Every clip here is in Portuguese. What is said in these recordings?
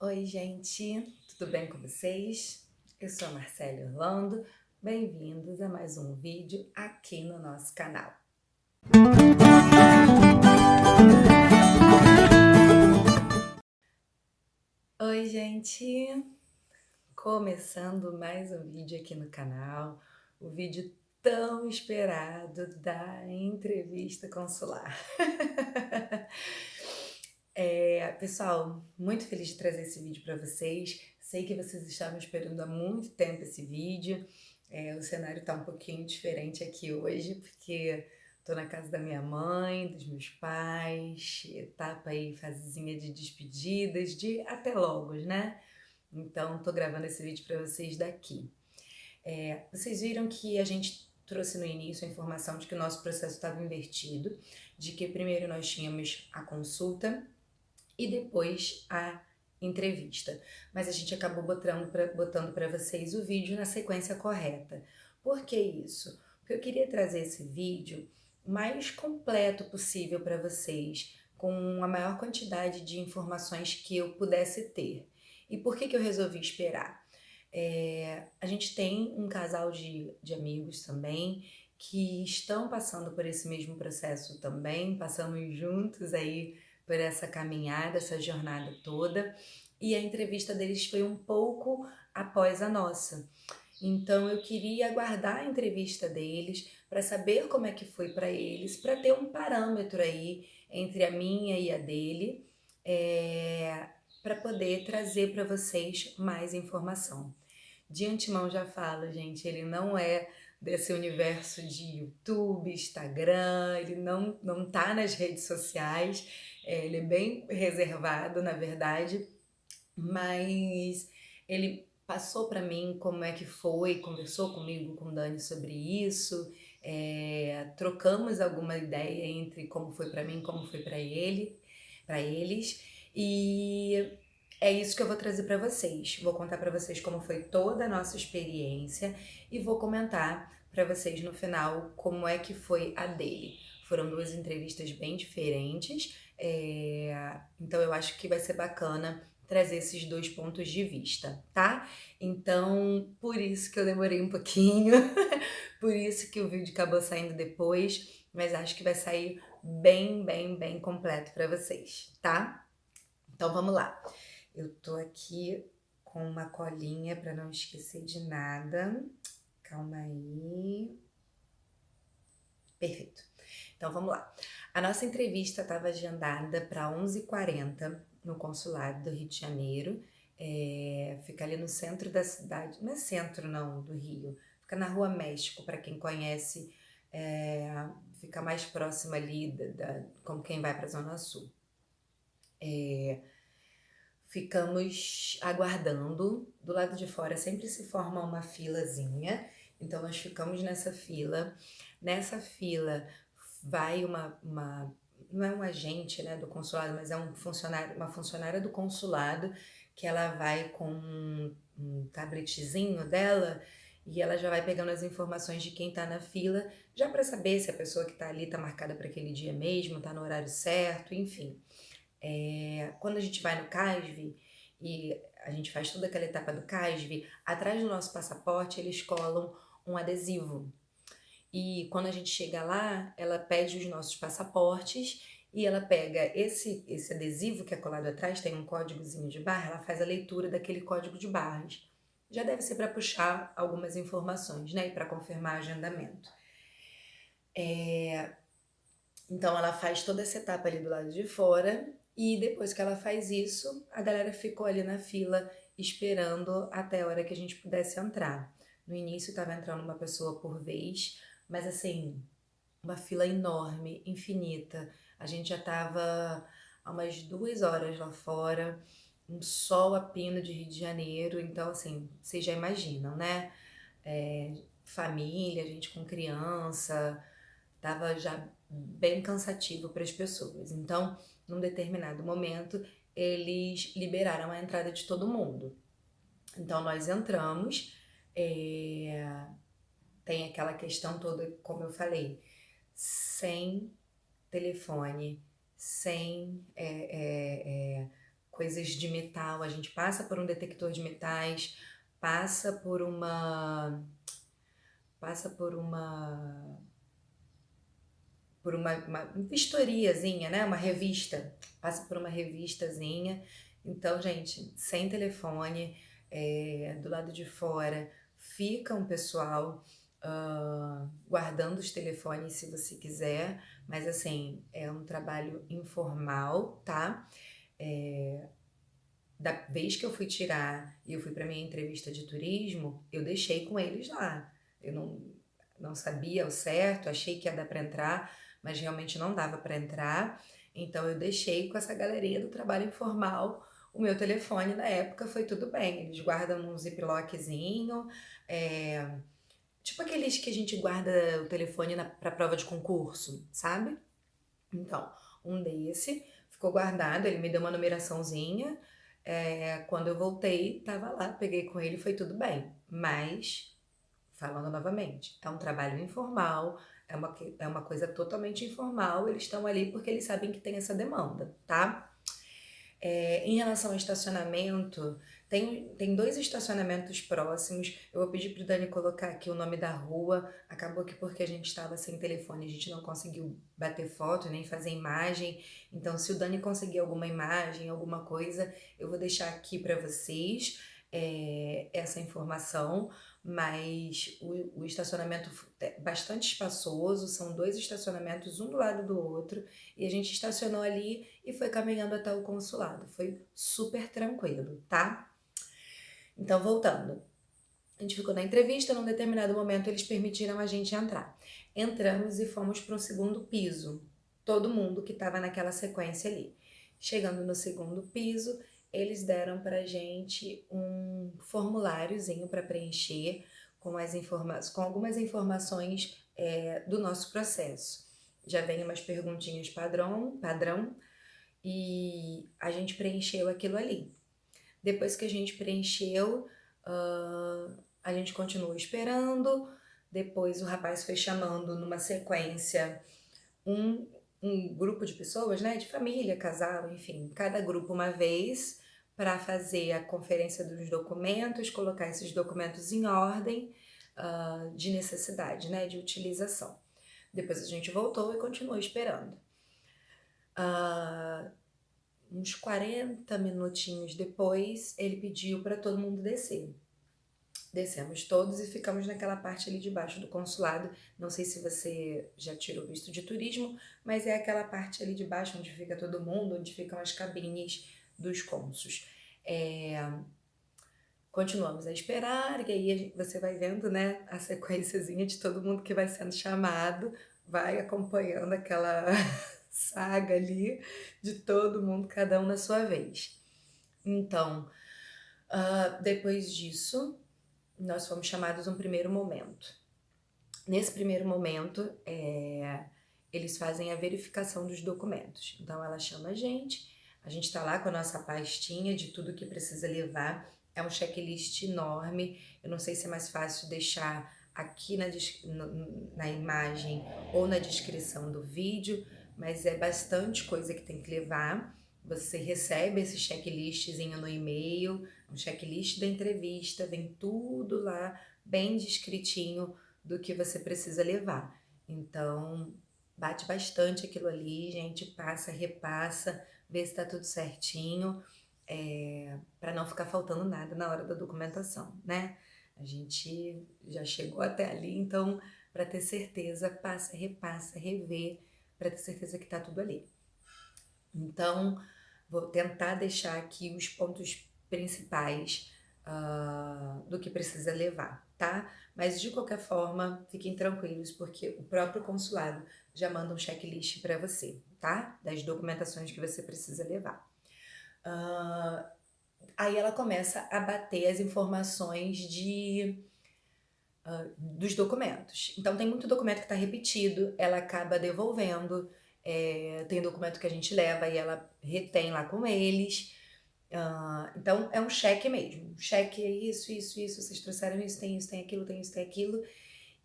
Oi, gente, tudo bem com vocês? Eu sou a Marcele Orlando, bem-vindos a mais um vídeo aqui no nosso canal. Oi, gente, começando mais um vídeo aqui no canal, o vídeo tão esperado da entrevista consular. Pessoal, muito feliz de trazer esse vídeo para vocês. Sei que vocês estavam esperando há muito tempo esse vídeo. O cenário tá um pouquinho diferente aqui hoje, porque tô na casa da minha mãe, dos meus pais, etapa aí, fasezinha de despedidas, de até logo, né? Então, tô gravando esse vídeo para vocês daqui. Vocês viram que a gente trouxe no início a informação de que o nosso processo estava invertido, de que primeiro nós tínhamos a consulta e depois a entrevista. Mas a gente acabou botando para vocês o vídeo na sequência correta. Por que isso? Porque eu queria trazer esse vídeo mais completo possível para vocês, com a maior quantidade de informações que eu pudesse ter. E por que eu resolvi esperar? A gente tem um casal de amigos também que estão passando por esse mesmo processo também, passamos juntos aí por essa caminhada, essa jornada toda, e a entrevista deles foi um pouco após a nossa. Então eu queria aguardar a entrevista deles para saber como é que foi para eles, para ter um parâmetro aí entre a minha e a dele, para poder trazer para vocês mais informação. De antemão já falo, gente, ele não é desse universo de YouTube, Instagram, ele não tá nas redes sociais, ele é bem reservado, na verdade, mas ele passou para mim como é que foi, conversou comigo, com o Dani sobre isso, trocamos alguma ideia entre como foi para mim, como foi para eles, e é isso que eu vou trazer para vocês. Vou contar para vocês como foi toda a nossa experiência e vou comentar para vocês no final como é que foi a dele. Foram duas entrevistas bem diferentes, então eu acho que vai ser bacana trazer esses dois pontos de vista, tá? Então, por isso que eu demorei um pouquinho, por isso que o vídeo acabou saindo depois, mas acho que vai sair bem completo para vocês, tá? Então vamos lá. Eu tô aqui com uma colinha para não esquecer de nada. Calma aí. Perfeito. Então vamos lá. A nossa entrevista estava agendada para 11h40 no consulado do Rio de Janeiro. Fica ali no centro da cidade. Não é centro não, do Rio. Fica na Rua México, para quem conhece. Fica mais próximo ali como quem vai para a Zona Sul. Ficamos aguardando. Do lado de fora sempre se forma uma filazinha. Então nós ficamos nessa fila. Nessa fila vai não é um agente, né, do consulado, mas é uma funcionária do consulado, que ela vai com um tabletzinho dela e ela já vai pegando as informações de quem tá na fila, já para saber se a pessoa que tá ali tá marcada para aquele dia mesmo, tá no horário certo, enfim. Quando a gente vai no CASV e a gente faz toda aquela etapa do CASV, atrás do nosso passaporte eles colam um adesivo. E quando a gente chega lá, ela pede os nossos passaportes e ela pega esse adesivo que é colado atrás, tem um códigozinho de barra, ela faz a leitura daquele código de barras. Já deve ser para puxar algumas informações, né? E para confirmar agendamento. Então ela faz toda essa etapa ali do lado de fora e depois que ela faz isso, a galera ficou ali na fila esperando até a hora que a gente pudesse entrar. No início estava entrando uma pessoa por vez, mas assim, uma fila enorme, infinita. A gente já estava há umas 2 horas lá fora, um sol a pino de Rio de Janeiro, então assim, vocês já imaginam, né? Família, gente com criança, tava já bem cansativo para as pessoas. Então, num determinado momento, eles liberaram a entrada de todo mundo. Então, nós entramos, tem aquela questão toda, como eu falei, sem telefone, sem coisas de metal, a gente passa por um detector de metais, passa por uma passa por uma vistoriazinha, né, uma revista, passa por uma revistazinha. Então, gente, sem telefone, do lado de fora fica um pessoal guardando os telefones se você quiser, mas assim, é um trabalho informal, tá? Da vez que eu fui tirar e eu fui para minha entrevista de turismo, eu deixei com eles lá. Eu não sabia o certo, achei que ia dar para entrar, mas realmente não dava para entrar. Então eu deixei com essa galerinha do trabalho informal o meu telefone. Na época foi tudo bem, eles guardam num ziplockzinho, é, tipo aqueles que a gente guarda o telefone para prova de concurso, sabe? Então, um desse ficou guardado, ele me deu uma numeraçãozinha. Quando eu voltei, tava lá, peguei com ele, foi tudo bem. Mas, falando novamente, é um trabalho informal, é uma coisa totalmente informal, eles estão ali porque eles sabem que tem essa demanda, tá? Em relação ao estacionamento, tem dois estacionamentos próximos. Eu vou pedir pro Dani colocar aqui o nome da rua. Acabou que porque a gente estava sem telefone, a gente não conseguiu bater foto nem fazer imagem. Então, se o Dani conseguir alguma imagem, alguma coisa, eu vou deixar aqui para vocês essa informação. Mas o estacionamento é bastante espaçoso, são dois estacionamentos, um do lado do outro, e a gente estacionou ali e foi caminhando até o consulado. Foi super tranquilo, tá? Então, voltando. A gente ficou na entrevista, num determinado momento eles permitiram a gente entrar. Entramos e fomos para o segundo piso. Todo mundo que estava naquela sequência ali. Chegando no segundo piso, eles deram pra gente um formuláriozinho para preencher com algumas informações do nosso processo. Já vem umas perguntinhas padrão, e a gente preencheu aquilo ali. Depois que a gente preencheu, a gente continuou esperando. Depois o rapaz foi chamando numa sequência um, um grupo de pessoas, né, de família, casal, enfim, cada grupo uma vez, para fazer a conferência dos documentos, colocar esses documentos em ordem de necessidade, né, de utilização. Depois a gente voltou e continuou esperando. Uns 40 minutinhos depois, ele pediu para todo mundo descer. Descemos todos e ficamos naquela parte ali de baixo do consulado. Não sei se você já tirou visto de turismo, mas é aquela parte ali de baixo onde fica todo mundo, onde ficam as cabines dos cônsuls. Continuamos a esperar, e aí você vai vendo, né, a sequenciazinha de todo mundo que vai sendo chamado, vai acompanhando aquela saga ali de todo mundo, cada um na sua vez. Então, depois disso, nós fomos chamados um primeiro momento. Nesse primeiro momento, eles fazem a verificação dos documentos. Então, ela chama a gente está lá com a nossa pastinha de tudo que precisa levar. É um checklist enorme. Eu não sei se é mais fácil deixar aqui na imagem ou na descrição do vídeo, mas é bastante coisa que tem que levar. Você recebe esse checklistzinho no e-mail, um checklist da entrevista, vem tudo lá bem descritinho do que você precisa levar. Então, bate bastante aquilo ali, gente, passa, repassa, vê se tá tudo certinho, para não ficar faltando nada na hora da documentação, né? A gente já chegou até ali, então, para ter certeza, passa, repassa, revê, para ter certeza que tá tudo ali. Então, vou tentar deixar aqui os pontos principais do que precisa levar, tá? Mas de qualquer forma, fiquem tranquilos, porque o próprio consulado já manda um checklist para você, tá? Das documentações que você precisa levar. Aí ela começa a bater as informações dos documentos. Então tem muito documento que está repetido, ela acaba devolvendo. Tem documento que a gente leva e ela retém lá com eles. Então é um cheque mesmo. Cheque é isso, vocês trouxeram isso, tem aquilo, tem isso, tem aquilo.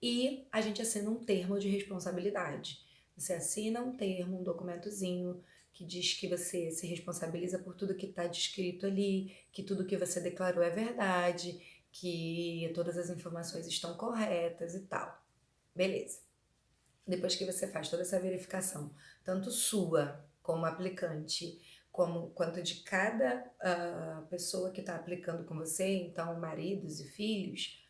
E a gente assina um termo de responsabilidade. Você assina um termo, um documentozinho que diz que você se responsabiliza por tudo que está descrito ali, que tudo que você declarou é verdade, que todas as informações estão corretas e tal. Beleza. Depois que você faz toda essa verificação, tanto sua como aplicante, quanto de cada pessoa que está aplicando com você, então maridos e filhos,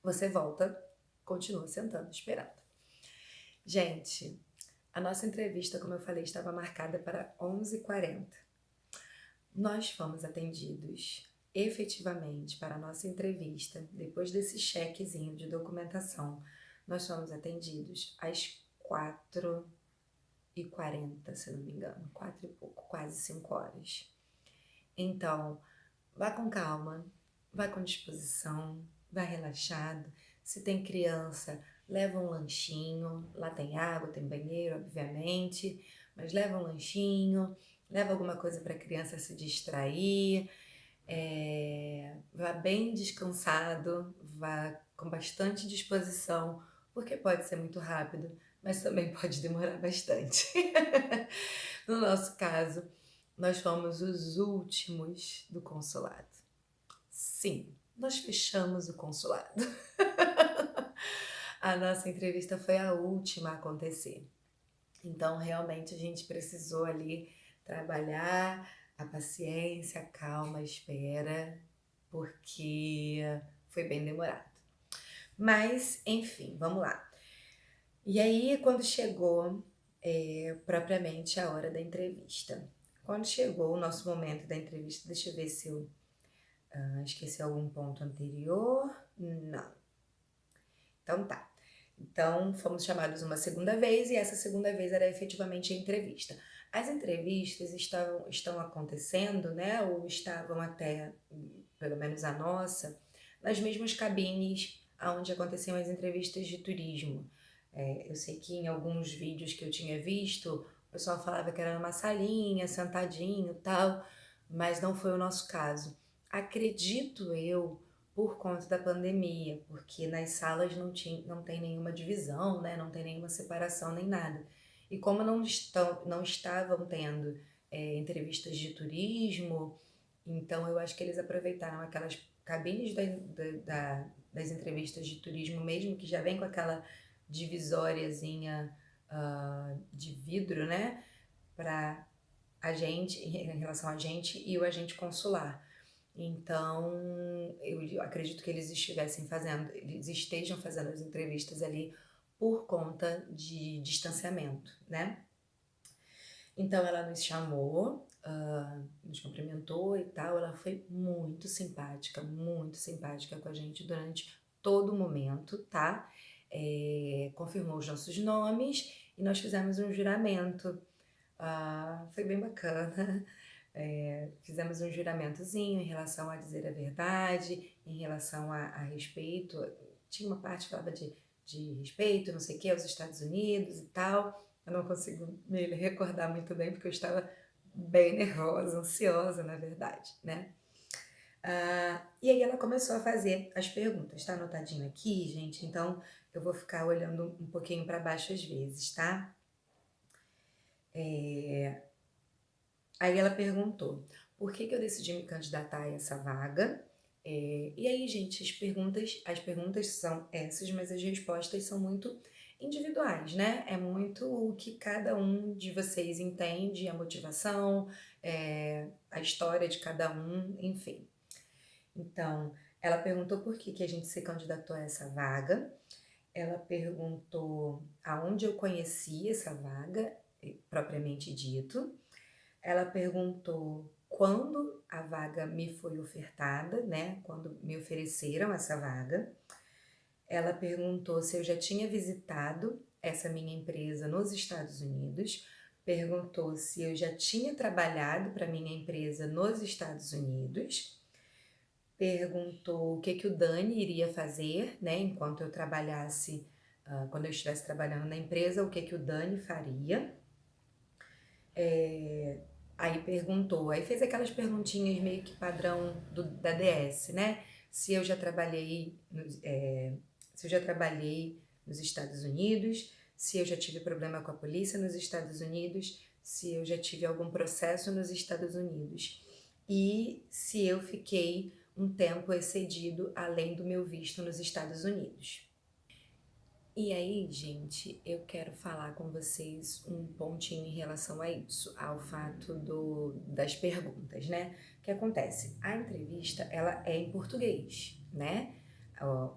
você volta, continua sentando, esperando. Gente, a nossa entrevista, como eu falei, estava marcada para 11h40. Nós fomos atendidos efetivamente para a nossa entrevista, depois desse chequezinho de documentação, nós fomos atendidos às 4h40, se não me engano, 4 e pouco, quase 5 horas. Então, vá com calma, vá com disposição, vá relaxado. Se tem criança, leva um lanchinho, lá tem água, tem banheiro, obviamente, mas leva um lanchinho, leva alguma coisa para a criança se distrair, vá bem descansado, vá com bastante disposição, porque pode ser muito rápido, mas também pode demorar bastante. No nosso caso, nós fomos os últimos do consulado. Sim, nós fechamos o consulado. A nossa entrevista foi a última a acontecer. Então, realmente, a gente precisou ali trabalhar a paciência, a calma, a espera, porque foi bem demorado. Mas, enfim, vamos lá. E aí, quando chegou propriamente a hora da entrevista, quando chegou o nosso momento da entrevista, deixa eu ver se eu esqueci algum ponto anterior. Não. Então tá. Então fomos chamados uma segunda vez e essa segunda vez era efetivamente a entrevista. As entrevistas estão acontecendo, né, ou estavam até, pelo menos a nossa, nas mesmas cabines onde aconteciam as entrevistas de turismo. Eu sei que em alguns vídeos que eu tinha visto, o pessoal falava que era numa salinha, sentadinho e tal, mas não foi o nosso caso. Acredito eu, por conta da pandemia, porque nas salas não tem nenhuma divisão, né? Não tem nenhuma separação nem nada. E como não estavam tendo entrevistas de turismo, então eu acho que eles aproveitaram aquelas cabines das entrevistas de turismo mesmo, que já vem com aquela divisóriazinha de vidro, né? Para a gente, em relação a gente e o agente consular. Então, eu acredito que eles estejam fazendo as entrevistas ali por conta de distanciamento, né? Então, ela nos chamou, nos cumprimentou e tal. Ela foi muito simpática com a gente durante todo o momento, tá? Confirmou os nossos nomes e nós fizemos um juramento. Foi bem bacana. Fizemos um juramentozinho em relação a dizer a verdade, em relação a respeito. Tinha uma parte que falava de respeito, não sei o que, aos Estados Unidos e tal. Eu não consigo me recordar muito bem, porque eu estava bem nervosa, ansiosa, na verdade, né? E aí ela começou a fazer as perguntas. Tá anotadinho aqui, gente? Então eu vou ficar olhando um pouquinho para baixo às vezes, tá? Aí ela perguntou, por que eu decidi me candidatar a essa vaga? E aí, gente, as perguntas são essas, mas as respostas são muito individuais, né? É muito o que cada um de vocês entende, a motivação, a história de cada um, enfim. Então, ela perguntou por que a gente se candidatou a essa vaga. Ela perguntou aonde eu conheci essa vaga, propriamente dito. Ela perguntou quando a vaga me foi ofertada, né? Quando me ofereceram essa vaga. Ela perguntou se eu já tinha visitado essa minha empresa nos Estados Unidos. Perguntou se eu já tinha trabalhado para minha empresa nos Estados Unidos. Perguntou o que o Dani iria fazer, né? Enquanto eu trabalhasse, quando eu estivesse trabalhando na empresa, o que o Dani faria. Aí perguntou, aí fez aquelas perguntinhas meio que padrão da DS, né? Se eu já trabalhei nos Estados Unidos, se eu já tive problema com a polícia nos Estados Unidos, se eu já tive algum processo nos Estados Unidos e se eu fiquei um tempo excedido além do meu visto nos Estados Unidos. E aí, gente, eu quero falar com vocês um pontinho em relação a isso, ao fato das perguntas, né? O que acontece? A entrevista, ela é em português, né?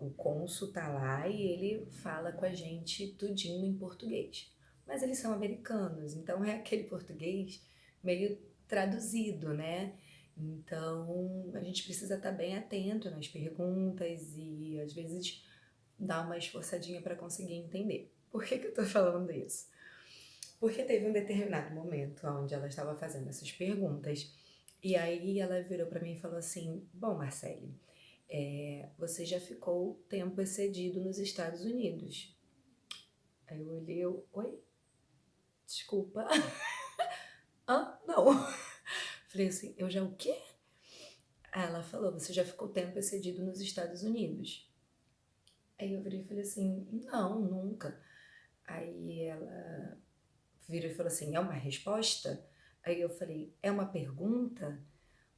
O cônsul tá lá e ele fala com a gente tudinho em português. Mas eles são americanos, então é aquele português meio traduzido, né? Então, a gente precisa estar bem atento nas perguntas e, às vezes, dar uma esforçadinha para conseguir entender. Por que eu tô falando isso? Porque teve um determinado momento onde ela estava fazendo essas perguntas e aí ela virou para mim e falou assim: bom, Marcele, você já ficou tempo excedido nos Estados Unidos. Aí eu olhei, oi? Desculpa. Não. Falei assim, eu já o quê? Aí ela falou, você já ficou tempo excedido nos Estados Unidos. Aí eu virei e falei assim, não, nunca. Aí ela virou e falou assim, é uma resposta? Aí eu falei, é uma pergunta?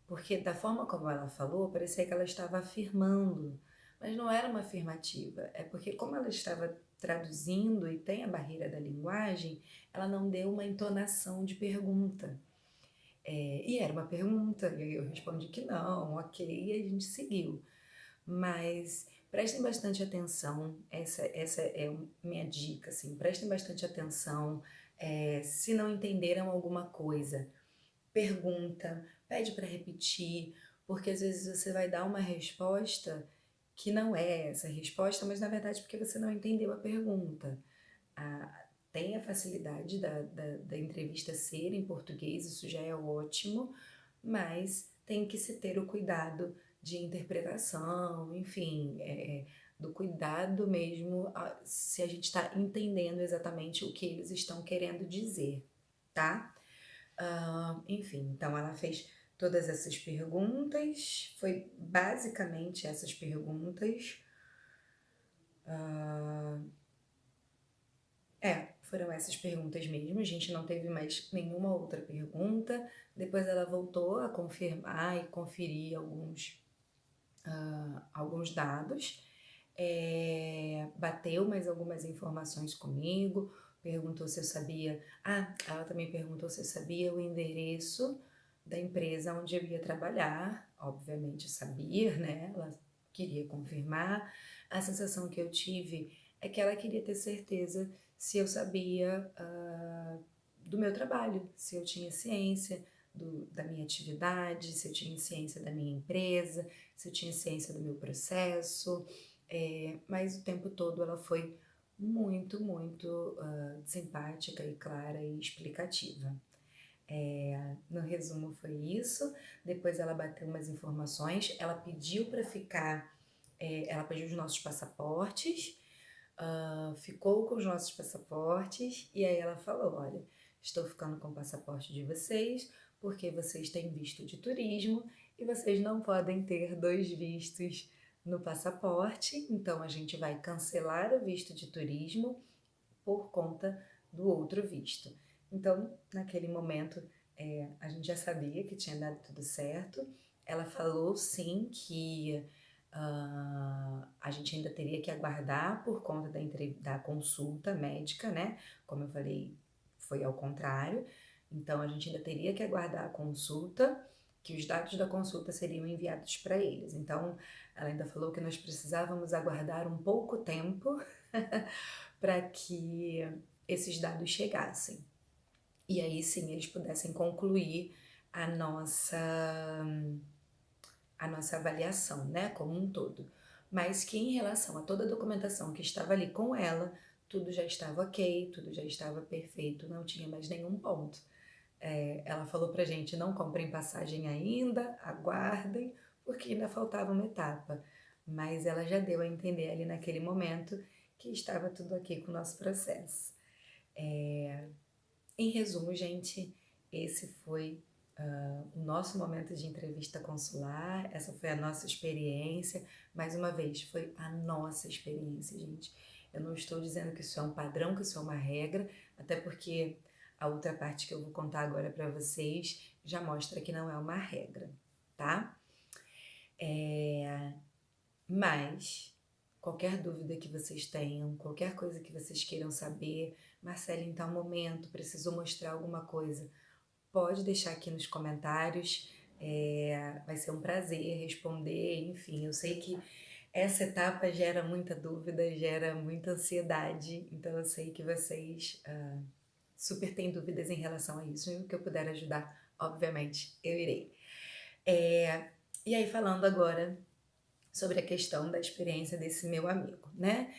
Porque da forma como ela falou, parecia que ela estava afirmando, mas não era uma afirmativa. É porque como ela estava traduzindo e tem a barreira da linguagem, ela não deu uma entonação de pergunta. E era uma pergunta, e aí eu respondi que não, ok, e a gente seguiu. Mas prestem bastante atenção, essa é minha dica, assim, prestem bastante atenção, se não entenderam alguma coisa, pergunta, pede para repetir, porque às vezes você vai dar uma resposta que não é essa resposta, mas na verdade porque você não entendeu a pergunta. Tem a facilidade da entrevista ser em português, isso já é ótimo, mas tem que se ter o cuidado de interpretação, enfim, do cuidado mesmo, se a gente está entendendo exatamente o que eles estão querendo dizer, tá? Enfim, então ela fez todas essas perguntas, foi basicamente essas perguntas. Foram essas perguntas mesmo, a gente não teve mais nenhuma outra pergunta. Depois ela voltou a confirmar e conferir alguns dados, bateu mais algumas informações comigo, perguntou se eu sabia. Ela também perguntou se eu sabia o endereço da empresa onde eu ia trabalhar. Obviamente eu sabia, né? Ela queria confirmar. A sensação que eu tive é que ela queria ter certeza se eu sabia do meu trabalho, se eu tinha ciência da minha atividade, se eu tinha ciência da minha empresa, se eu tinha ciência do meu processo, mas o tempo todo ela foi muito, muito simpática e clara e explicativa. No resumo foi isso. Depois ela bateu umas informações, ela pediu para ficar, ela pediu os nossos passaportes, ficou com os nossos passaportes e aí ela falou, olha, estou ficando com o passaporte de vocês porque vocês têm visto de turismo e vocês não podem ter 2 vistos no passaporte, então a gente vai cancelar o visto de turismo por conta do outro visto. Então, naquele momento, a gente já sabia que tinha dado tudo certo. Ela falou sim que a gente ainda teria que aguardar por conta da consulta médica, né? Como eu falei, foi ao contrário. Então, a gente ainda teria que aguardar a consulta, que os dados da consulta seriam enviados para eles. Então, ela ainda falou que nós precisávamos aguardar um pouco tempo para que esses dados chegassem. E aí sim eles pudessem concluir a nossa avaliação, né, como um todo. Mas que em relação a toda a documentação que estava ali com ela, tudo já estava ok, tudo já estava perfeito, não tinha mais nenhum ponto. Ela falou pra gente, não comprem passagem ainda, aguardem, porque ainda faltava uma etapa. Mas ela já deu a entender ali naquele momento que estava tudo ok com o nosso processo. Em resumo, gente, esse foi o nosso momento de entrevista consular, essa foi a nossa experiência. Mais uma vez, foi a nossa experiência, gente. Eu não estou dizendo que isso é um padrão, que isso é uma regra, até porque a outra parte que eu vou contar agora para vocês já mostra que não é uma regra, tá? Mas qualquer dúvida que vocês tenham, qualquer coisa que vocês queiram saber, Marcela, em tal momento, precisou mostrar alguma coisa, pode deixar aqui nos comentários, vai ser um prazer responder, enfim, eu sei que essa etapa gera muita dúvida, gera muita ansiedade, então eu sei que vocês super têm dúvidas em relação a isso, e o que eu puder ajudar, obviamente, eu irei. E aí, falando agora sobre a questão da experiência desse meu amigo, né?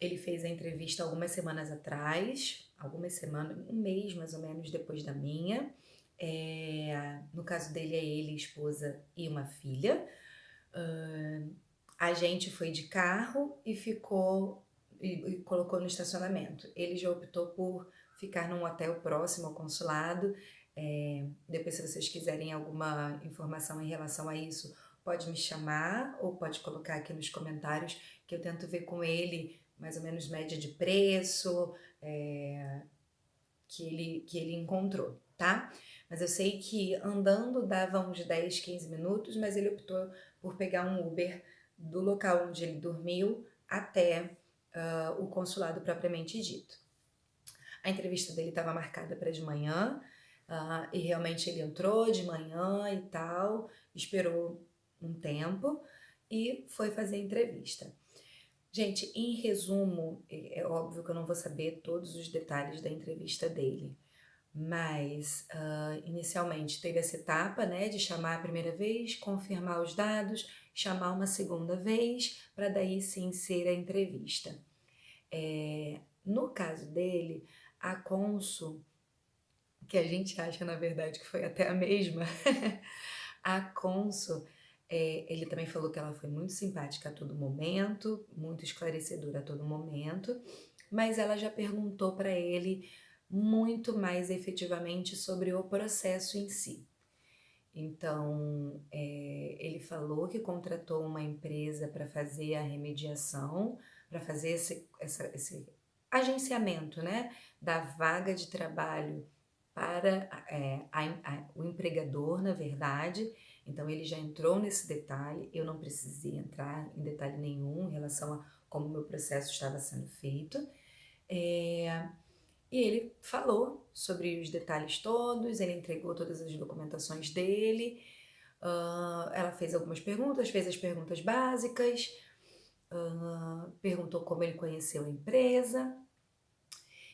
Ele fez a entrevista algumas semanas atrás, um mês mais ou menos depois da minha. No caso dele é ele, esposa e uma filha. A gente foi de carro e ficou e colocou no estacionamento. Ele já optou por ficar num hotel próximo ao consulado. Depois, se vocês quiserem alguma informação em relação a isso, pode me chamar ou pode colocar aqui nos comentários que eu tento ver com ele mais ou menos média de preço que ele encontrou, tá? Mas eu sei que andando dava uns 10, 15 minutos, mas ele optou por pegar um Uber do local onde ele dormiu até o consulado propriamente dito. A entrevista dele estava marcada para de manhã, e realmente ele entrou de manhã e tal, esperou um tempo e foi fazer a entrevista. Gente, em resumo, é óbvio que eu não vou saber todos os detalhes da entrevista dele, mas inicialmente teve essa etapa, né, de chamar a primeira vez, confirmar os dados, chamar uma segunda vez, para daí sim ser a entrevista. No caso dele, a cônsul, que a gente acha na verdade que foi até a mesma, a cônsul, ele também falou que ela foi muito simpática a todo momento, muito esclarecedora a todo momento, mas ela já perguntou para ele muito mais efetivamente sobre o processo em si. Então, ele falou que contratou uma empresa para fazer a remediação, para fazer esse agenciamento, né, da vaga de trabalho para o empregador, na verdade. Então, ele já entrou nesse detalhe, eu não precisei entrar em detalhe nenhum em relação a como o meu processo estava sendo feito. E ele falou sobre os detalhes todos, ele entregou todas as documentações dele, ela fez algumas perguntas, fez as perguntas básicas, perguntou como ele conheceu a empresa,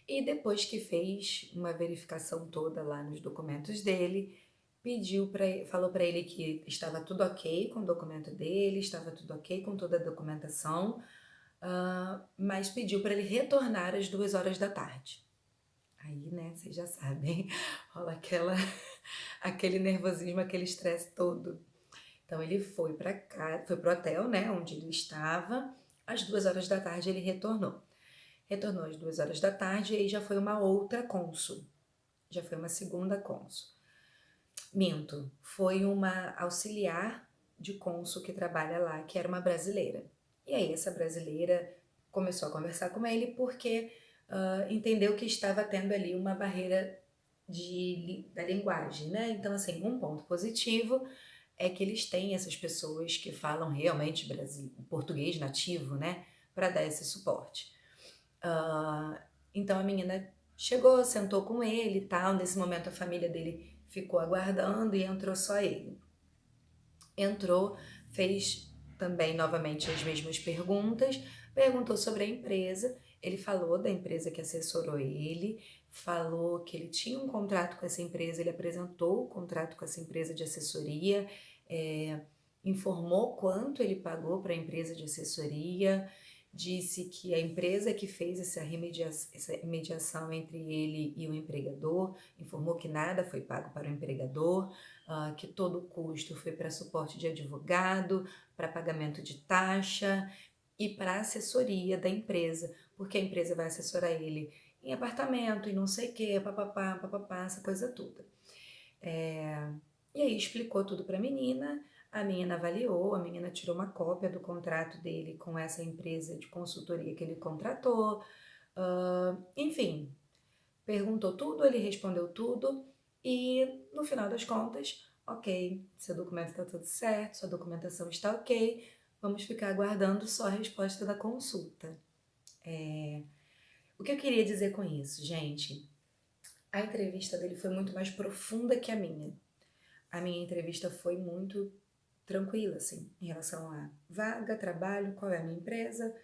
e depois que fez uma verificação toda lá nos documentos dele, falou para ele que estava tudo ok com o documento dele, estava tudo ok com toda a documentação, mas pediu para ele retornar às 2 horas da tarde. Aí, né, vocês já sabem, rola aquele nervosismo, aquele estresse todo. Então ele foi pro hotel, né, onde ele estava, às 2 horas da tarde ele retornou. Retornou às 2 horas da tarde e aí já foi uma outra cônsul, já foi uma segunda cônsul. Minto, foi uma auxiliar de cônsul que trabalha lá, que era uma brasileira. E aí essa brasileira começou a conversar com ele porque entendeu que estava tendo ali uma barreira da linguagem, né? Então, assim, um ponto positivo é que eles têm essas pessoas que falam realmente português nativo, né? Para dar esse suporte. Então, a menina chegou, sentou com ele e tal. Nesse momento, a família dele ficou aguardando e entrou só ele. Entrou, fez também novamente as mesmas perguntas, perguntou sobre a empresa. Ele falou da empresa que assessorou ele, falou que ele tinha um contrato com essa empresa, ele apresentou o contrato com essa empresa de assessoria, informou quanto ele pagou para a empresa de assessoria, disse que a empresa que fez essa mediação entre ele e o empregador, informou que nada foi pago para o empregador, que todo o custo foi para suporte de advogado, para pagamento de taxa e para assessoria da empresa, porque a empresa vai assessorar ele em apartamento, e não sei o que, papapá, essa coisa toda. E aí explicou tudo para a menina, A menina avaliou, a menina tirou uma cópia do contrato dele com essa empresa de consultoria que ele contratou, enfim, perguntou tudo, ele respondeu tudo e no final das contas, ok, seu documento está tudo certo, sua documentação está ok, vamos ficar aguardando só a resposta da consulta. O que eu queria dizer com isso, gente? A entrevista dele foi muito mais profunda que a minha. A minha entrevista foi muito tranquila, assim, em relação a vaga, trabalho, qual é a minha empresa,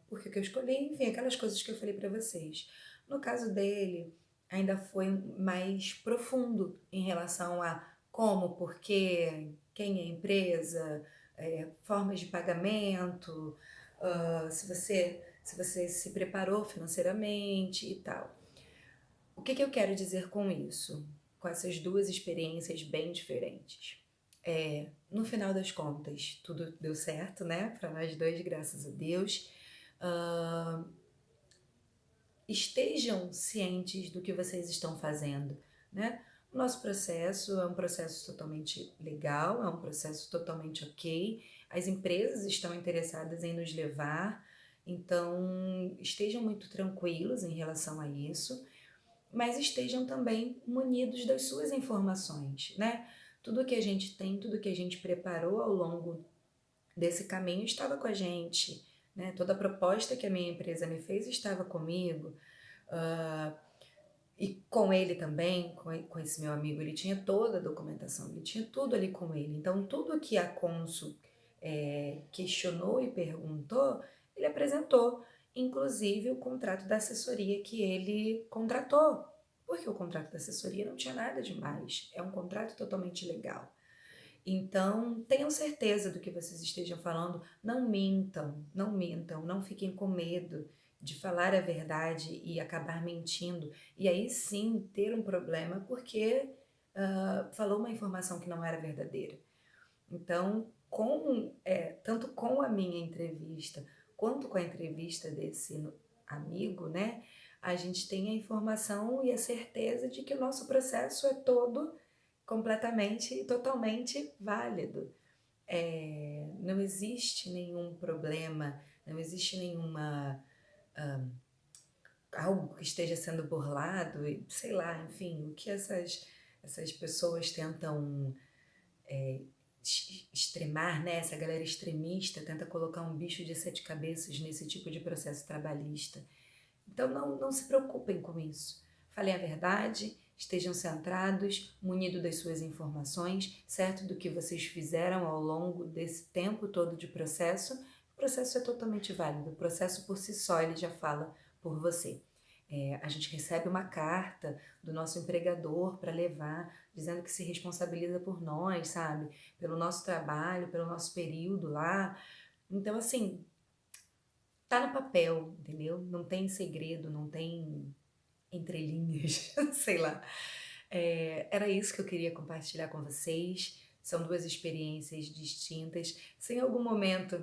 por que eu escolhi, enfim, aquelas coisas que eu falei para vocês. No caso dele, ainda foi mais profundo em relação a como, porquê, quem é a empresa, formas de pagamento, se você se preparou financeiramente e tal. O que eu quero dizer com isso? Com essas duas experiências bem diferentes. No final das contas, tudo deu certo, né? Para nós dois, graças a Deus. Estejam cientes do que vocês estão fazendo, né? O nosso processo é um processo totalmente legal, é um processo totalmente ok. As empresas estão interessadas em nos levar, então estejam muito tranquilos em relação a isso, mas estejam também munidos das suas informações, né? Tudo que a gente tem, tudo que a gente preparou ao longo desse caminho estava com a gente, né? Toda a proposta que a minha empresa me fez estava comigo, e com ele também, com esse meu amigo, ele tinha toda a documentação, ele tinha tudo ali com ele. Então, tudo que a Consul questionou e perguntou, ele apresentou, inclusive o contrato da assessoria que ele contratou, porque o contrato da assessoria não tinha nada demais, é um contrato totalmente legal. Então, tenham certeza do que vocês estejam falando, não mintam, não mintam, não fiquem com medo de falar a verdade e acabar mentindo, e aí sim ter um problema porque falou uma informação que não era verdadeira. Então, tanto com a minha entrevista quanto com a entrevista desse amigo, né, a gente tem a informação e a certeza de que o nosso processo é todo completamente e totalmente válido. Não existe nenhum problema, não existe nenhuma algo que esteja sendo burlado, sei lá, enfim, o que essas pessoas tentam extremar, né? Essa galera extremista tenta colocar um bicho de 7 cabeças nesse tipo de processo trabalhista. Então não se preocupem com isso. Falem a verdade, estejam centrados, munidos das suas informações, certo do que vocês fizeram ao longo desse tempo todo de processo. O processo é totalmente válido, o processo por si só ele já fala por você. A gente recebe uma carta do nosso empregador para levar, dizendo que se responsabiliza por nós, sabe? Pelo nosso trabalho, pelo nosso período lá. Então, assim, tá no papel, entendeu? Não tem segredo, não tem entrelinhas, sei lá. Era isso que eu queria compartilhar com vocês. São duas experiências distintas. Se em algum momento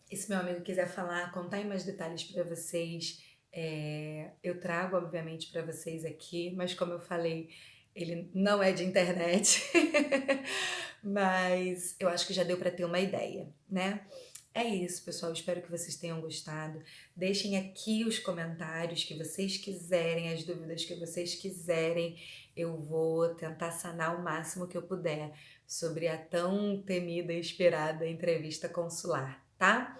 esse meu amigo quiser falar, contar em mais detalhes para vocês, eu trago, obviamente, para vocês aqui, mas como eu falei, ele não é de internet, mas eu acho que já deu para ter uma ideia, né? É isso, pessoal. Espero que vocês tenham gostado. Deixem aqui os comentários que vocês quiserem, as dúvidas que vocês quiserem. Eu vou tentar sanar o máximo que eu puder sobre a tão temida e esperada entrevista consular, tá?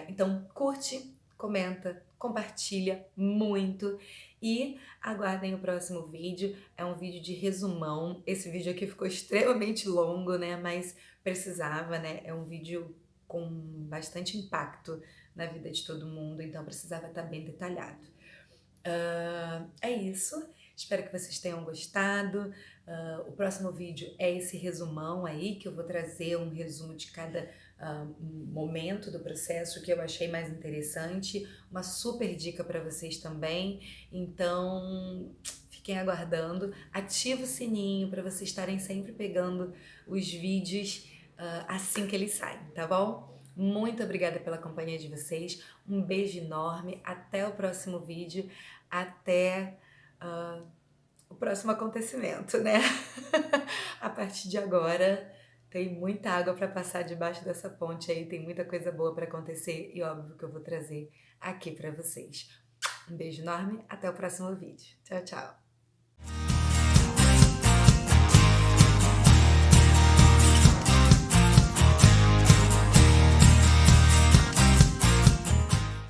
Então, curte, comenta, compartilha muito e aguardem o próximo vídeo. É um vídeo de resumão. Esse vídeo aqui ficou extremamente longo, né? Mas precisava, né? É um vídeo com bastante impacto na vida de todo mundo, então precisava estar bem detalhado. É isso, espero que vocês tenham gostado. O próximo vídeo é esse resumão aí, que eu vou trazer um resumo de cada momento do processo que eu achei mais interessante, uma super dica para vocês também, então fiquem aguardando, ativa o sininho para vocês estarem sempre pegando os vídeos assim que eles saem, tá bom? Muito obrigada pela companhia de vocês, um beijo enorme, até o próximo vídeo, até o próximo acontecimento, né? A partir de agora, Tem muita água para passar debaixo dessa ponte aí, tem muita coisa boa para acontecer e óbvio que eu vou trazer aqui para vocês. Um beijo enorme, até o próximo vídeo. Tchau, tchau.